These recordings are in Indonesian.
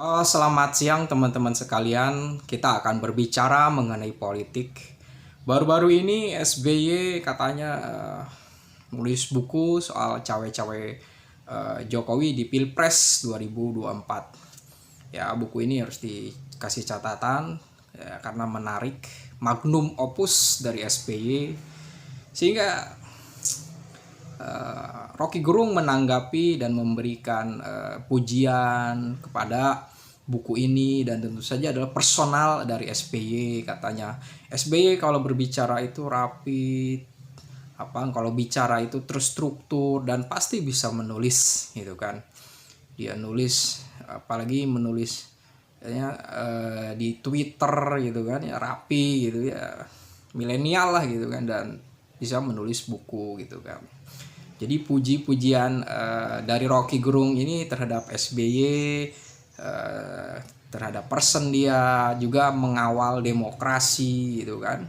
Selamat siang teman-teman sekalian. Kita akan berbicara mengenai politik. Baru-baru ini SBY katanya nulis buku soal cawe-cawe Jokowi di Pilpres 2024. Ya, buku ini harus dikasih catatan ya, karena menarik, magnum opus dari SBY. Sehingga Rocky Gerung menanggapi dan memberikan pujian kepada buku ini, dan tentu saja adalah personal dari SBY. Katanya SBY kalau berbicara itu rapi, kalau bicara itu terstruktur dan pasti bisa menulis gitu kan. Dia nulis, apalagi menulis ya, di Twitter gitu kan ya, rapi gitu ya, milenial lah gitu kan, dan bisa menulis buku gitu kan. Jadi puji-pujian dari Rocky Gerung ini terhadap SBY, terhadap person dia, juga mengawal demokrasi gitu kan.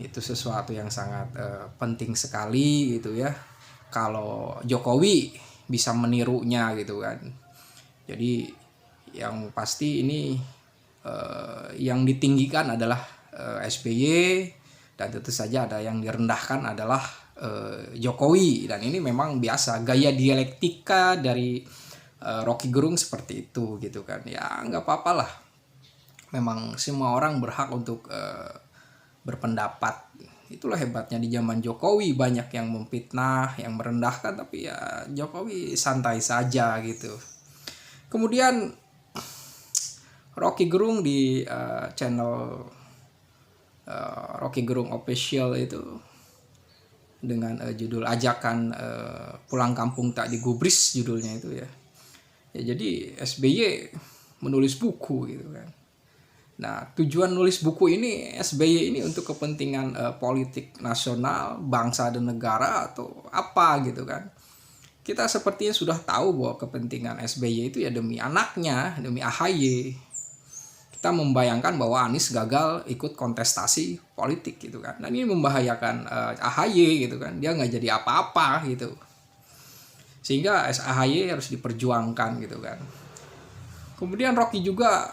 Itu sesuatu yang sangat penting sekali gitu ya. Kalau Jokowi bisa menirunya gitu kan. Jadi yang pasti ini yang ditinggikan adalah SBY, dan tentu saja ada yang direndahkan adalah Jokowi. Dan ini memang biasa gaya dialektika dari Rocky Gerung seperti itu gitu kan ya. Nggak apa-apa lah, memang semua orang berhak untuk berpendapat. Itulah hebatnya di zaman Jokowi, banyak yang memfitnah, yang merendahkan, tapi ya Jokowi santai saja gitu. Kemudian Rocky Gerung di channel Rocky Gerung Official itu dengan judul ajakan pulang kampung tak digubris, judulnya itu ya. Ya, jadi SBY menulis buku gitu kan. Nah, tujuan nulis buku ini SBY ini untuk kepentingan politik nasional, bangsa dan negara, atau apa gitu kan. Kita sepertinya sudah tahu bahwa kepentingan SBY itu ya demi anaknya, demi AHY. Kita membayangkan bahwa Anies gagal ikut kontestasi politik gitu kan. Dan ini membahayakan AHY gitu kan. Dia nggak jadi apa-apa gitu. Sehingga AHY harus diperjuangkan gitu kan. Kemudian Rocky juga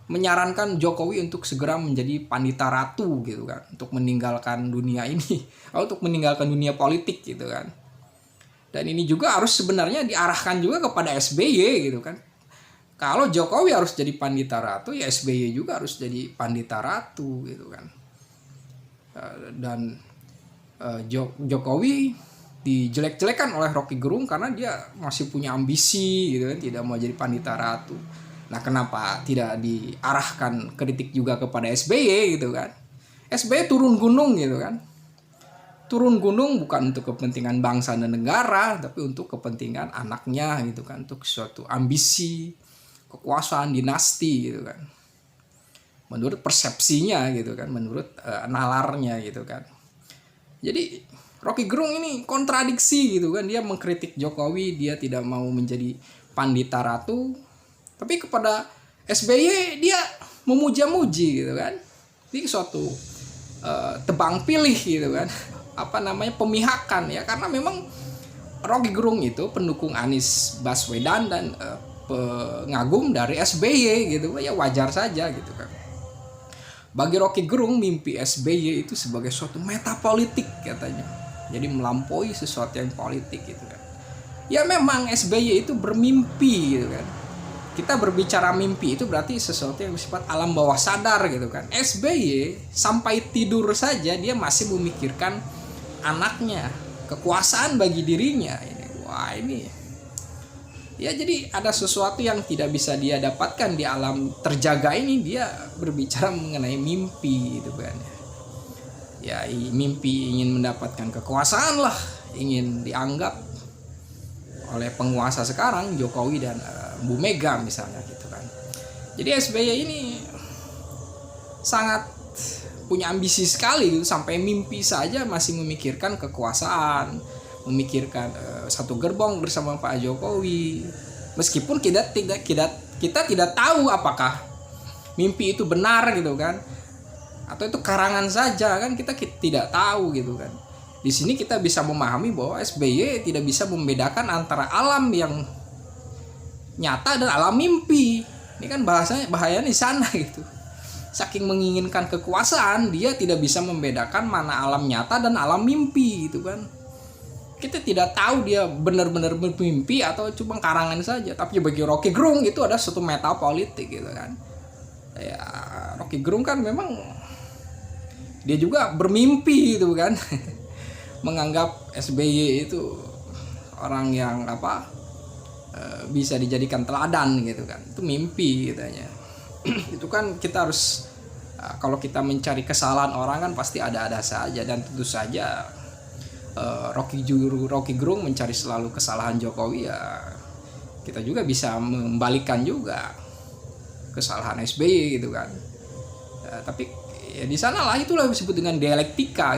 menyarankan Jokowi untuk segera menjadi pandita ratu gitu kan. Untuk meninggalkan dunia ini. Untuk meninggalkan dunia politik gitu kan. Dan ini juga harus sebenarnya diarahkan juga kepada SBY gitu kan. Kalau Jokowi harus jadi pandita ratu, ya SBY juga harus jadi pandita ratu gitu kan. Dan Jokowi dijelek-jelekan oleh Rocky Gerung karena dia masih punya ambisi gitu kan, tidak mau jadi pandita ratu. Nah, kenapa tidak diarahkan kritik juga kepada SBY gitu kan? SBY turun gunung gitu kan. Turun gunung bukan untuk kepentingan bangsa dan negara, tapi untuk kepentingan anaknya gitu kan, untuk suatu ambisi kekuasaan dinasti gitu kan, menurut persepsinya gitu kan, menurut nalarnya gitu kan. Jadi Rocky Gerung ini kontradiksi gitu kan. Dia mengkritik Jokowi, dia tidak mau menjadi pandita ratu, tapi kepada SBY dia memuja-muji gitu kan. Ini suatu tebang pilih gitu kan, pemihakan ya, karena memang Rocky Gerung itu pendukung Anies Baswedan dan pengagum dari SBY gitu ya, wajar saja gitu kan. Bagi Rocky Gerung, mimpi SBY itu sebagai suatu metapolitik katanya, jadi melampaui sesuatu yang politik gitu kan. Ya memang SBY itu bermimpi gitu kan. Kita berbicara mimpi itu berarti sesuatu yang bersifat alam bawah sadar gitu kan. SBY sampai tidur saja dia masih memikirkan anaknya, kekuasaan bagi dirinya ini. Wah, ini ya, jadi ada sesuatu yang tidak bisa dia dapatkan di alam terjaga ini. Dia berbicara mengenai mimpi gitu kan. Ya, mimpi ingin mendapatkan kekuasaan lah, ingin dianggap oleh penguasa sekarang, Jokowi dan Bu Mega misalnya gitu kan. Jadi SBY ini sangat punya ambisi sekali gitu, sampai mimpi saja masih memikirkan kekuasaan, memikirkan satu gerbong bersama Pak Jokowi. Meskipun kita tidak tahu apakah mimpi itu benar gitu kan, atau itu karangan saja kan, kita tidak tahu gitu kan. Di sini kita bisa memahami bahwa SBY tidak bisa membedakan antara alam yang nyata dan alam mimpi. Ini kan bahayanya di sana gitu. Saking menginginkan kekuasaan, dia tidak bisa membedakan mana alam nyata dan alam mimpi gitu kan. Kita tidak tahu dia benar-benar bermimpi atau cuma karangan saja. Tapi bagi Rocky Gerung itu ada suatu meta politik gitu kan. Ya, Rocky Gerung kan memang dia juga bermimpi gitu kan. Menganggap SBY itu orang yang bisa dijadikan teladan gitu kan. Itu mimpi katanya. Itu kan kita harus kalau kita mencari kesalahan orang kan pasti ada saja, dan tentu saja Rocky Gerung mencari selalu kesalahan Jokowi, ya kita juga bisa membalikan juga kesalahan SBY gitu kan. Tapi ya di sanalah itulah disebut dengan dialektika.